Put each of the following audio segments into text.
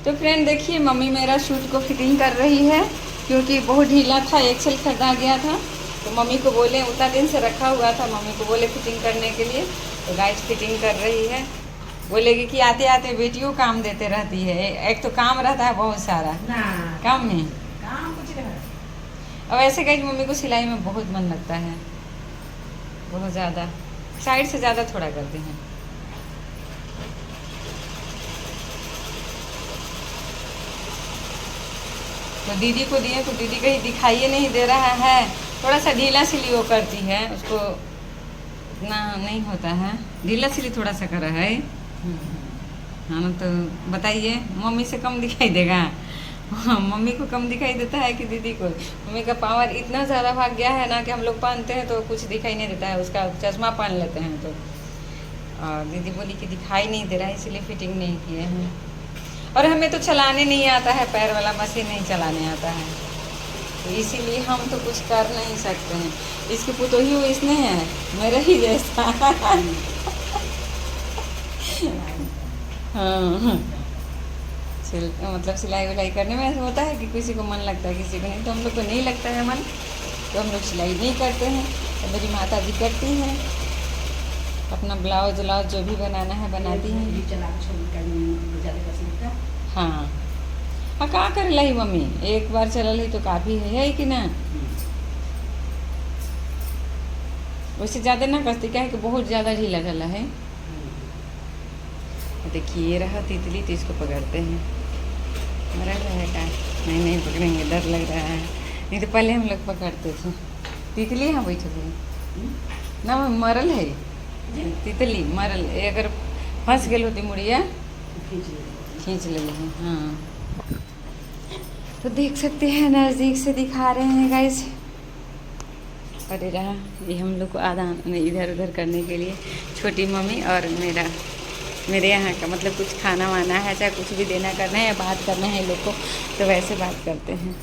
तो फ्रेंड देखिए, मम्मी मेरा शूट को फिटिंग कर रही है क्योंकि बहुत ढीला था, एक्सेल खरीदा गया था। तो मम्मी को बोले, उतना दिन से रखा हुआ था, मम्मी को बोले फिटिंग करने के लिए। तो गाइस फिटिंग कर रही है। बोलेगी कि आते आते बेटियों काम देते रहती है। एक तो काम रहता है बहुत सारा काम में। काम कुछ रहा। और ऐसे गाइस मम्मी को सिलाई में बहुत मन लगता है, बहुत ज़्यादा, साइड से ज़्यादा थोड़ा करते हैं। तो दीदी को दिए तो दीदी कहीं दिखाई नहीं दे रहा है, थोड़ा सा ढीला सिली वो करती है, उसको इतना नहीं होता है, ढीला सिली थोड़ा सा करा है। हाँ ना, तो बताइए मम्मी से कम दिखाई देगा? हाँ, मम्मी को कम दिखाई देता है कि दीदी को? मम्मी का पावर इतना ज़्यादा भाग गया है ना कि हम लोग पहनते हैं तो कुछ दिखाई नहीं देता है, उसका चश्मा पहन लेते हैं तो। और दीदी बोली कि दिखाई नहीं दे रहा है इसलिए फिटिंग नहीं किए हैं। और हमें तो चलाने नहीं आता है, पैर वाला मशीन नहीं चलाने आता है, तो इसीलिए हम तो कुछ कर नहीं सकते हैं। इसकी पुतोही हुई इसने है मेरे ही जैसा। हाँ, मतलब सिलाई विलाई करने में ऐसा होता है कि किसी को मन लगता है, किसी को नहीं। तो हम लोग को नहीं लगता है मन, तो हम लोग सिलाई नहीं करते हैं। तो मेरी माता जी करती हैं, अपना ब्लाउज व्लाउज जो भी बनाना है बनाती हैं। हाँ हाँ, कहाँ कर ली मम्मी, एक बार चल ही तो काफ़ी है कि ना। वैसे ज़्यादा ना कसती, क्या है कि बहुत ज़्यादा ढीला ढला है। देखिए ये रहा तितली, तो इसको पकड़ते हैं। मरा रहेगा? नहीं नहीं पकड़ेंगे, डर लग रहा है। नहीं तो पहले हम लोग पकड़ते थे। तितली यहाँ बैठे थे ना, मरल है तितली, मरल। अगर फंस गई होती मुड़िया खींच लगी है। हाँ, तो देख सकते हैं, नज़दीक से दिखा रहे हैं गाइस। अरे रहा ये हम लोग को आदान इधर उधर करने के लिए छोटी मम्मी और मेरे यहाँ का मतलब कुछ खाना वाना है, चाहे कुछ भी देना करना है या बात करना है लोग को, तो वैसे बात करते हैं।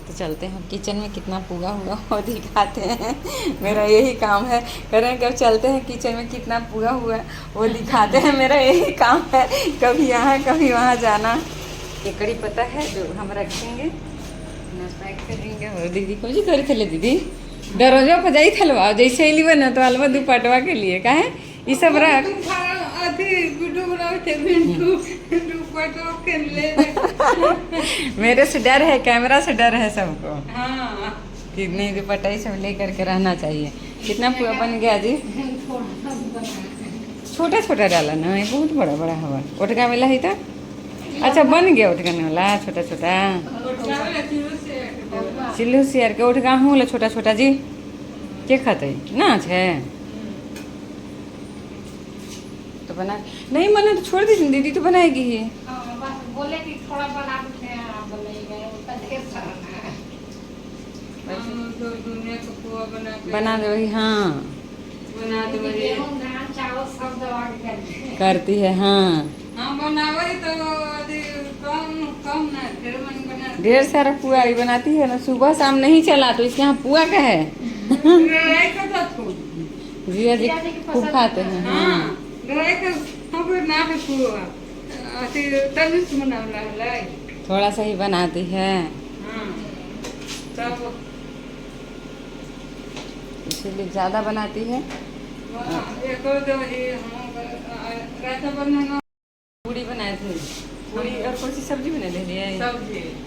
तो चलते हैं किचन में, कितना पूरा हुआ वो दिखाते हैं। मेरा यही काम है, करें कब चलते हैं किचन में, कितना पूरा हुआ वो दिखाते हैं। मेरा यही काम है, कभी यहाँ कभी वहाँ जाना। ये कड़ी पता है जो हम रखेंगे, पैक करेंगे। और दीदी को जी करे थे दीदी दरवाजा पर जाई थलवा जैसे ही लिवा ना, तो अलवा दुपटवा के लिए का है ये सब रख। मेरे से डर है, कैमरा से डर है सबको। हाँ, कि नहीं दुपट्टा ही सब ले करके रहना चाहिए। कितना पूरा बन गया जी? छोटा छोटा डाला ना, ये बहुत बड़ा बड़ा हवा उठका मिला ही था। अच्छा बन गया उठकाने वाला, छोटा छोटा सिल्लू शेयर के उठगा हूँ छोटा छोटा जी के खाते ना है। तो बना नहीं, मना तो छोड़ दीजिए, दीदी तो बनाएगी ही। बोले कि थोड़ा बना बना दे वही। हाँ बना दे वही, चावल सब दवा करती है। हाँ हाँ बनावे तो कम ना, फिर मन बना ढेर सारा पुआ ही बनाती है ना, सुबह शाम नहीं चला तो इसके यहाँ पुआ का है। जिया जी खूब खाते हैं। हाँ थोड़ा सा ही बनाती है, इसीलिए ज़्यादा बनाती है। पूड़ी बनाए थे, पूड़ी और कौन सी सब्जी बना दी?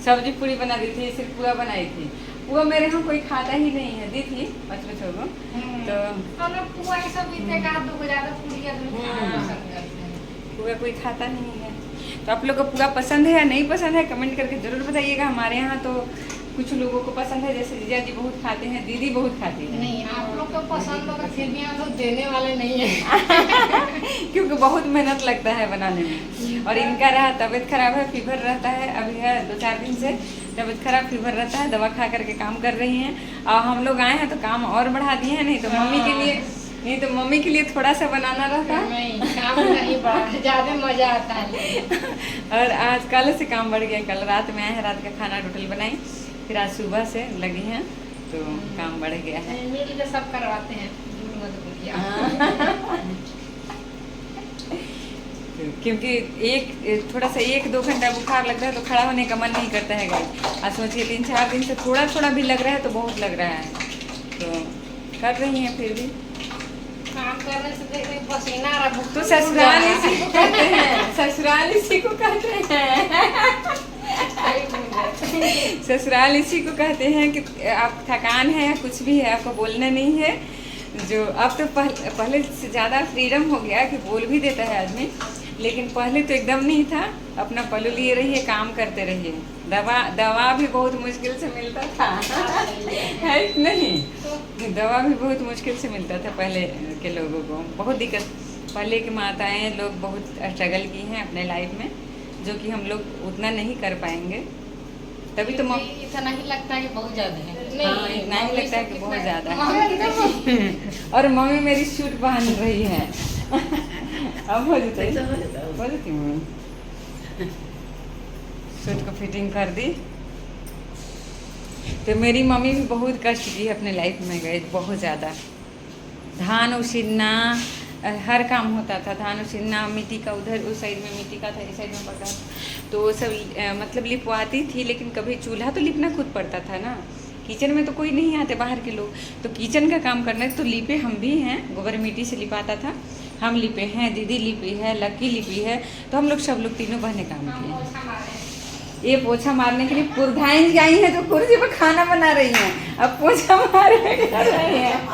सब्जी पूड़ी बना दी थी, सिर्फ पुआ बनाई थी। पुआ मेरे यहाँ कोई खाता ही नहीं है, दी थी बच्चों को तो पुआ कोई खाता नहीं है। तो आप लोग को पुआ पसंद है या नहीं पसंद है, कमेंट करके ज़रूर बताइएगा। हमारे यहाँ तो कुछ लोगों को पसंद है, जैसे जीजा जी बहुत खाते हैं, दीदी बहुत खाती है। नहीं, आप लोग को पसंद होगा, फिर भी आप लोग देने वाले नहीं है। क्योंकि बहुत मेहनत लगता है बनाने में। और इनका रहा तबीयत खराब है, फीवर रहता है, अभी है 2-4 दिन से तबीयत खराब, फीवर रहता है, दवा खा करके काम कर रही हैं। और हम लोग आए हैं तो काम और बढ़ा दिए हैं। नहीं तो मम्मी के लिए थोड़ा सा बनाना रहता है। नहीं, काम नहीं बढ़ा, ज़्यादा मजा आता है। और आज कल से काम बढ़ गया, कल रात में आए हैं, रात का खाना रोटल बनाई, फिर आज सुबह से लगी हैं तो काम बढ़ गया है। मिल के सब करवाते हैं, झूठ मत बोलिए। क्योंकि थोड़ा सा 1-2 घंटा बुखार लगता है तो खड़ा होने का मन नहीं करता है गाइस। आज सोचिए 3-4 दिन से थोड़ा थोड़ा भी लग रहा है तो बहुत लग रहा है, तो कर रही हैं फिर भी काम करने से देखो पसीना आ रहा। तो ससुराल इसी को कहते हैं, ससुराल इसी को कहते हैं ससुराल इसी को कहते हैं कि आप थकान है या कुछ भी है आपको बोलना नहीं है। जो अब तो पहले से ज़्यादा फ्रीडम हो गया कि बोल भी देता है आदमी, लेकिन पहले तो एकदम नहीं था। अपना पल्लू लिए रहिए, काम करते रहिए। दवा भी बहुत मुश्किल से मिलता था है नहीं, दवा भी बहुत मुश्किल से मिलता था पहले के लोगों को, बहुत दिक्कत। पहले की माताएं लोग बहुत स्ट्रगल की हैं अपने लाइफ में, जो कि हम लोग उतना नहीं कर पाएंगे। तभी तो इतना ही लगता है कि बहुत ज़्यादा है। हाँ, इतना ही लगता है कि बहुत ज़्यादा है। और मम्मी मेरी सूट पहन रही है अब हो जाता है मम्मी सूट को फिटिंग कर दी। तो मेरी मम्मी भी बहुत कष्ट की है अपने लाइफ में गए, बहुत ज़्यादा। धान उसीना हर काम होता था, धान उसीना, मिट्टी का उधर उस साइड में मिट्टी का था, इस साइड में पका, तो वो सब मतलब लिपवाती थी। लेकिन कभी चूल्हा तो लिपना खुद पड़ता था ना, किचन में तो कोई नहीं आते बाहर के लोग, तो किचन का काम करना तो लिपे हम भी हैं, गोबर मिट्टी से लिपाता था, हम लिपे हैं, दीदी लिपी है, लक्की लिपी है, तो हम लोग सब लोग तीनों बहनें काम किए। ये पोछा मारने के लिए पुरधाइन आई है, तो कुर्सी पर खाना बना रही हैं, अब पोछा मार रही है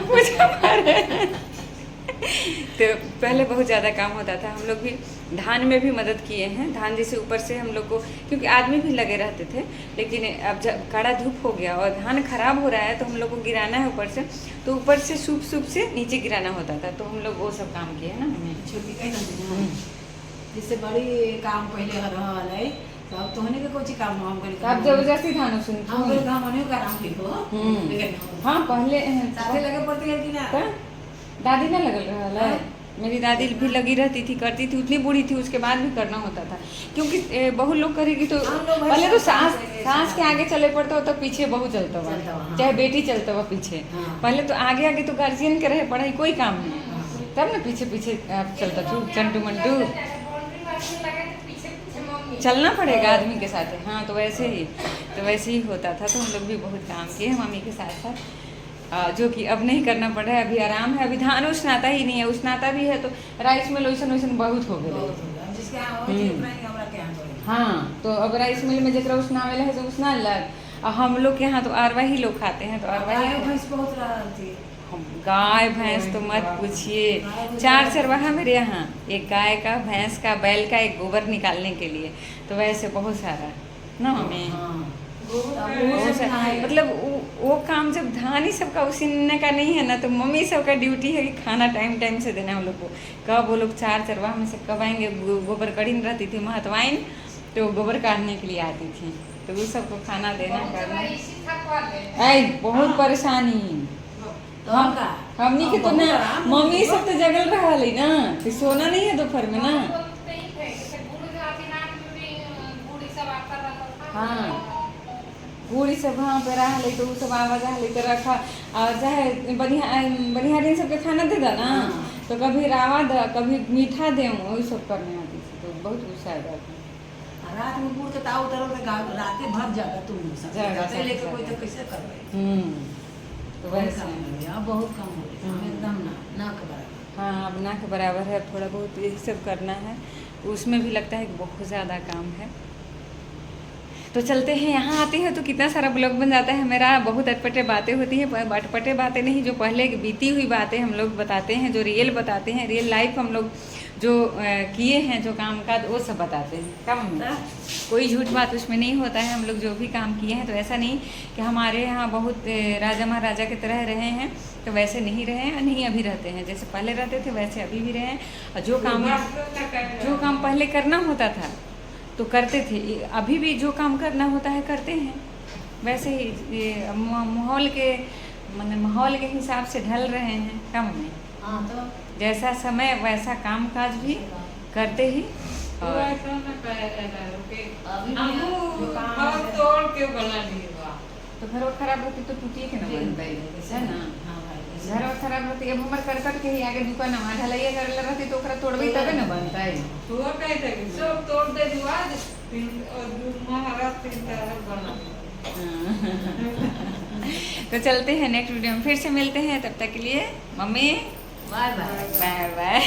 पोछा मार रहे हैं। तो पहले बहुत ज़्यादा काम होता था, हम लोग भी धान में भी मदद किए हैं। धान जैसे ऊपर से हम लोग को, क्योंकि आदमी भी लगे रहते थे, लेकिन अब जब कड़ा धूप हो गया और धान खराब हो रहा है तो हम लोग को गिराना है ऊपर से, तो ऊपर से सूप से नीचे गिराना होता था, तो हम लोग वो सब काम किए ना। हमें जिससे बड़ी काम पहले रहल है, अब तो होने के कोई काम हम करे, अब जबरदस्ती धान सुन हम करे काम नहीं कर हम हो, लेकिन हाँ पहले साथे लगे पड़ती है कि ना। दादी ना लगल रहा है, मेरी दादी भी लगी रहती थी, करती थी, उतनी बूढ़ी थी, उसके बाद भी करना होता था, क्योंकि बहुत लोग करेगी तो पहले तो सास के आगे चले पड़ता हो तो पीछे बहू चलता हुआ, चाहे बेटी चलता हुआ पीछे। पहले तो आगे आगे तो गार्जियन के रहे, पढ़ाई कोई काम नहीं, तब ना पीछे पीछे चलता था चंटू मंटू, चलना पड़ेगा आदमी के साथ। हाँ तो वैसे ही होता था। तो हम लोग भी बहुत काम किए मम्मी के साथ साथ, जो कि अब नहीं करना पड़ रहा है, अभी आराम है। अभी धान उसनाता ही नहीं है, उसनाता भी है तो राइस मिल वैसन बहुत हो गया। हाँ तो अब राइस मिल में जरा उसनावेला है तो उसना लग, और हम लोग के यहाँ तो अरवा ही लोग खाते हैं, तो अरवा ही गाय भैंस तो मत पूछिए। 4 चरवाहा मेरे यहाँ, एक गाय का, भैंस का, बैल का, एक गोबर निकालने के लिए, तो वैसे बहुत सारा ना हमें मतलब वो काम जब धान ही सबका उसीने का नहीं है ना, तो मम्मी सबका ड्यूटी है कि खाना टाइम से देना हम लोग को। कब वो लोग 4 चरवाहा में से कब आएंगे, गोबर कढ़ी रहती थी महतवाइन, तो गोबर काटने के लिए आती थी, तो वो सबको खाना देना करना बहुत परेशानी। हमनी के तो ना मम्मी सब तो जगल रहा है ना, तो सोना नहीं है दोपहर में ना। हाँ बूढ़ी सब वहाँ पे रहा ले, तो सब आवाज ले तो रखा, और चाहे बनिहारी सबके खाना दे दा ना, तो कभी रावा द, कभी मीठा दे, वही सब करने आती थी, तो बहुत गुस्सा आ जाता। रात में बूढ़ के ताऊ तरह के रात भर जागा तुम लेकर कोई तो कैसे करवाए। तो वैसे बहुत कम हो गया एकदम ना के बराबर। हाँ अब ना के बराबर है, थोड़ा बहुत यही सब करना है, उसमें भी लगता है कि बहुत ज़्यादा काम है। तो चलते हैं, यहाँ आते हैं तो कितना सारा ब्लॉग बन जाता है मेरा, बहुत अटपटे बातें होती हैं, अटपटे बातें नहीं, जो पहले बीती हुई बातें हम लोग बताते हैं, जो रियल बताते हैं, रियल लाइफ हम लोग जो किए हैं, जो काम का, वो सब बताते हैं। कम कोई झूठ बात उसमें नहीं होता है। हम लोग जो भी काम किए हैं, तो ऐसा नहीं कि हमारे यहाँ बहुत राजा महाराजा की तरह रहे हैं, तो वैसे नहीं रहे हैं, नहीं अभी रहते हैं, जैसे पहले रहते थे वैसे अभी भी रहे हैं। और जो काम पहले करना होता था तो करते थे, अभी भी जो काम करना होता है करते हैं, वैसे ही माहौल के हिसाब से ढल रहे हैं काम में। हाँ तो जैसा समय वैसा काम काज भी करते ही, और तो घर और खराब रहती तो टूटिए के ना बनता है ना। हाँ भाई घर और खराब रहती अब हमारे कर के ही आगे दुकान वहाँ ढलैया करे रहती तो ओकरा तोड़बी तबे ना बनता है। तोड़ कहीं तक सब तोड़ दे दिवा और महाराष्ट्र की तरह बना। तो चलते हैं नेक्स्ट वीडियो में फिर से मिलते हैं, तब तक के लिए mummy bye bye. Bye bye.